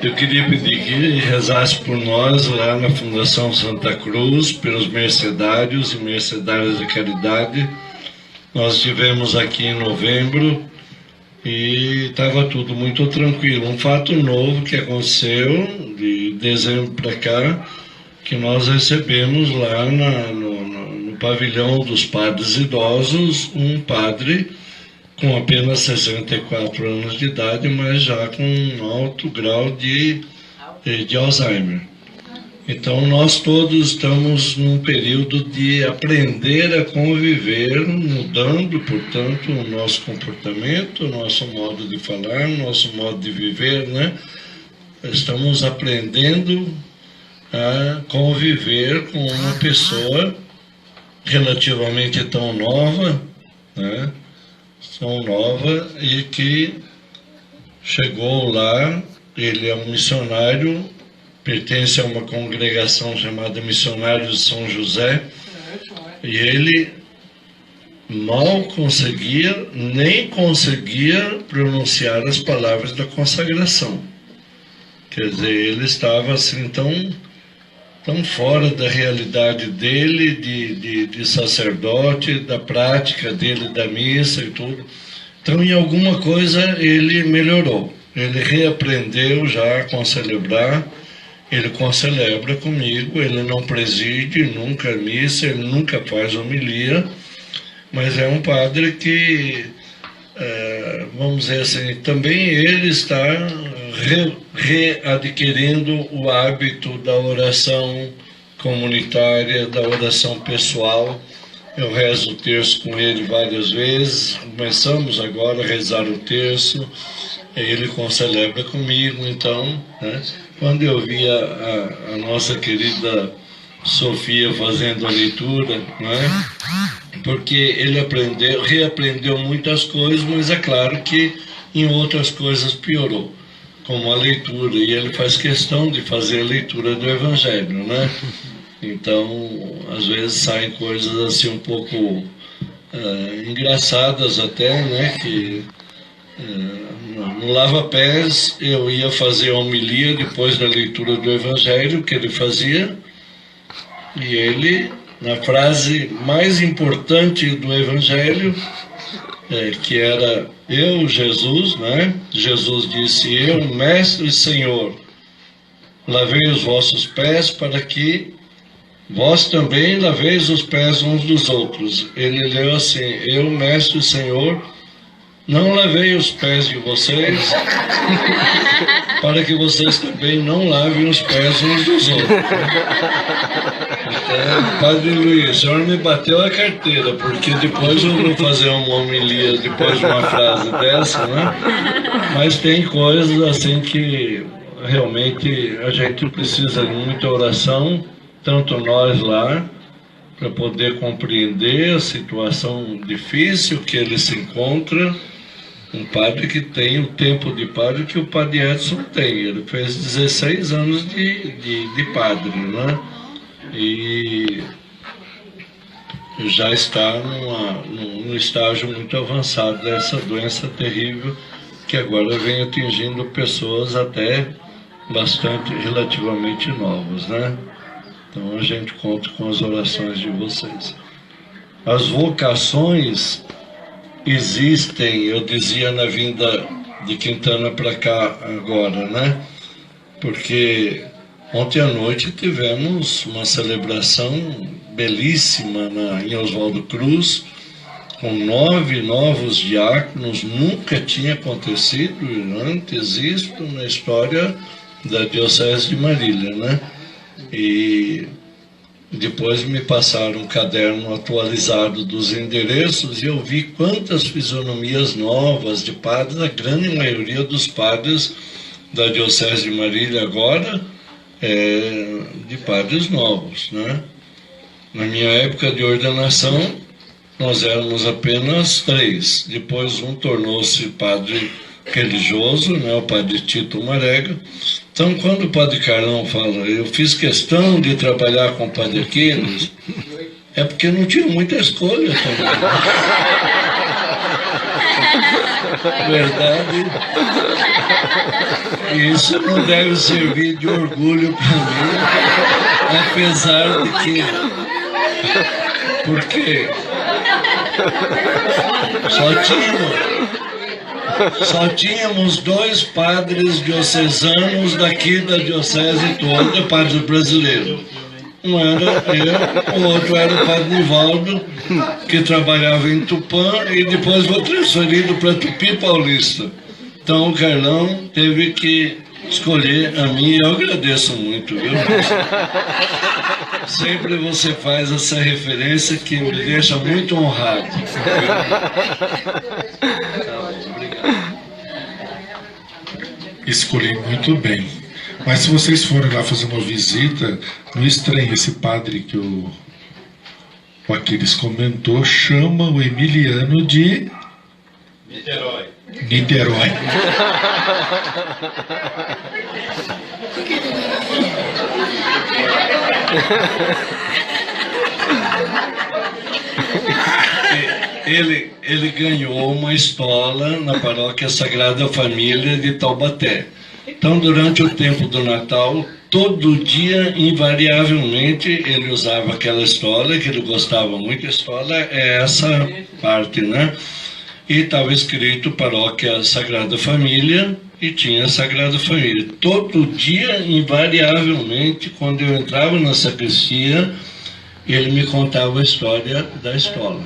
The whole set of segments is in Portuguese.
Eu queria pedir que rezasse por nós lá na Fundação Santa Cruz, pelos mercedários e mercedárias de caridade. Nós estivemos aqui em novembro e estava tudo muito tranquilo. Um fato novo que aconteceu de dezembro para cá, que nós recebemos lá no pavilhão dos padres idosos um padre com apenas 64 anos de idade, mas já com um alto grau de Alzheimer. Então, nós todos estamos num período de aprender a conviver, mudando, portanto, o nosso comportamento, o nosso modo de falar, o nosso modo de viver, né? Estamos aprendendo a conviver com uma pessoa relativamente tão nova, né? Tão nova, e que chegou lá. Ele é um missionário, pertence a uma congregação chamada Missionários de São José, e ele mal conseguia, nem conseguia pronunciar as palavras da consagração. Quer dizer, ele estava assim tão fora da realidade dele, de sacerdote, da prática dele, da missa e tudo. Então, em alguma coisa, ele melhorou. Ele reaprendeu já a concelebrar. Ele concelebra comigo, ele não preside nunca a missa, ele nunca faz homilia, mas é um padre que, vamos dizer assim, também ele está readquirindo o hábito da oração comunitária, da oração pessoal. Eu rezo o terço com ele várias vezes, começamos agora a rezar o terço, ele concelebra comigo, então, né? Quando eu via a nossa querida Sofia fazendo a leitura, né? Porque ele reaprendeu muitas coisas, mas é claro que em outras coisas piorou, como a leitura, e ele faz questão de fazer a leitura do Evangelho, né? Então, às vezes saem coisas assim um pouco engraçadas até, né? Que no lava-pés eu ia fazer a homilia depois da leitura do Evangelho que ele fazia, e ele, na frase mais importante do Evangelho, que era eu, Jesus, né? Jesus disse: eu, Mestre e Senhor, lavei os vossos pés para que vós também laveis os pés uns dos outros. Ele leu assim: eu, Mestre e Senhor, não lavei os pés de vocês, para que vocês também não lavem os pés uns dos outros. Então, Padre Luiz, o senhor me bateu a carteira, porque depois eu vou fazer uma homilia depois de uma frase dessa, né? Mas tem coisas assim que realmente a gente precisa de muita oração, tanto nós lá, para poder compreender a situação difícil que ele se encontra. Um padre que tem o tempo de padre que o padre Edson tem. Ele fez 16 anos de padre, né? E já está num estágio muito avançado dessa doença terrível, que agora vem atingindo pessoas até bastante, relativamente novas, né? Então a gente conta com as orações de vocês. As vocações existem, eu dizia na vinda de Quintana para cá agora, né? Porque ontem à noite tivemos uma celebração belíssima em Oswaldo Cruz, com 9 novos diáconos. Nunca tinha acontecido antes isto na história da Diocese de Marília, né? E depois me passaram um caderno atualizado dos endereços e eu vi quantas fisionomias novas de padres. A grande maioria dos padres da Diocese de Marília agora de padres novos, né? Na minha época de ordenação, nós éramos apenas 3. Depois um tornou-se padre religioso, né, o padre Tito Marega. Então, quando o padre Carlão fala, eu fiz questão de trabalhar com o padre Aquiles, é porque não tinha muita escolha também. Verdade. Isso não deve servir de orgulho para mim, apesar de que... Porque só tínhamos 2 padres diocesanos daqui da diocese toda, padres brasileiros. Um era eu, o outro era o padre Nivaldo, que trabalhava em Tupã, e depois foi transferido para Tupi Paulista. Então o Carlão teve que escolher a mim, e eu agradeço muito, viu? Sempre você faz essa referência que me deixa muito honrado. Obrigado. Escolhi muito bem. Mas se vocês forem lá fazer uma visita, não estranhe, esse padre que o Aquiles comentou, chama o Emiliano de... Niterói. Niterói. Ele ganhou uma estola na paróquia Sagrada Família de Taubaté. Então, durante o tempo do Natal, todo dia, invariavelmente, ele usava aquela estola, que ele gostava muito. A estola é essa parte, né? E estava escrito Paróquia Sagrada Família, e tinha Sagrada Família. Todo dia, invariavelmente, quando eu entrava na sacristia, ele me contava a história da estola.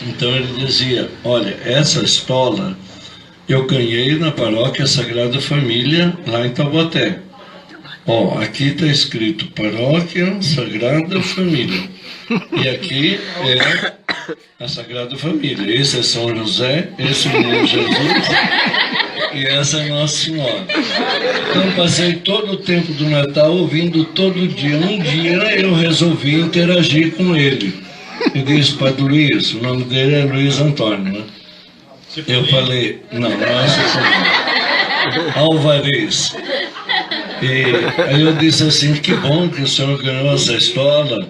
Então ele dizia, olha, essa estola eu ganhei na Paróquia Sagrada Família, lá em Taubaté. Ó, aqui está escrito Paróquia Sagrada Família. E aqui é a Sagrada Família. Esse é São José, esse é o Menino Jesus e essa é Nossa Senhora. Então passei todo o tempo do Natal ouvindo todo dia. Um dia eu resolvi interagir com ele. Eu disse, Padre Luiz, o nome dele é Luiz Antônio, né? Eu falei, não é assim, Alvarez. E aí eu disse assim, que bom que o senhor ganhou essa estola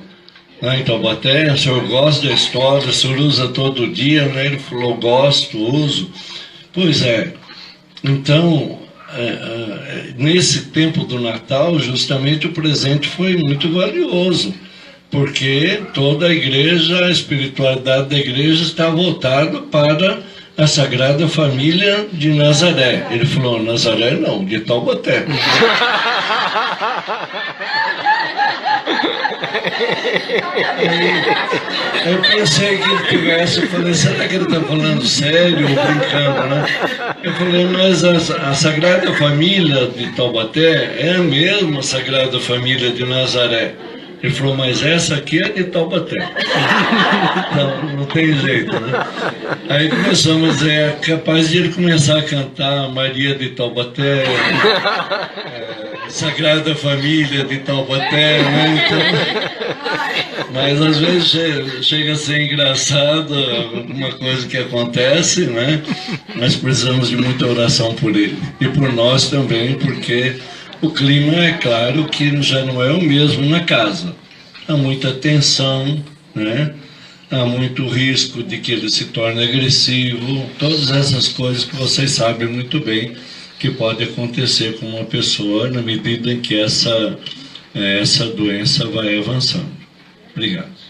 lá em Taubaté, o senhor gosta da estola, o senhor usa todo dia, né? Ele falou, gosto, uso. Pois é, então, nesse tempo do Natal, justamente o presente foi muito valioso, porque toda a igreja, a espiritualidade da igreja está voltada para a Sagrada Família de Nazaré. Ele falou, Nazaré não, de Taubaté. Eu pensei que ele tivesse, eu falei, será que ele está falando sério ou brincando, né? Eu falei, mas a Sagrada Família de Taubaté é a mesma Sagrada Família de Nazaré. Ele falou, mas essa aqui é de Taubaté. Não tem jeito, né? Aí começamos a dizer, é capaz de ele começar a cantar Maria de Taubaté, Sagrada Família de Taubaté, né? Então, mas às vezes chega a ser engraçado alguma coisa que acontece, né? Nós precisamos de muita oração por ele. E por nós também, porque o clima, é claro, que já não é o mesmo na casa. Há muita tensão, né? Há muito risco de que ele se torne agressivo. Todas essas coisas que vocês sabem muito bem que pode acontecer com uma pessoa na medida em que essa doença vai avançando. Obrigado.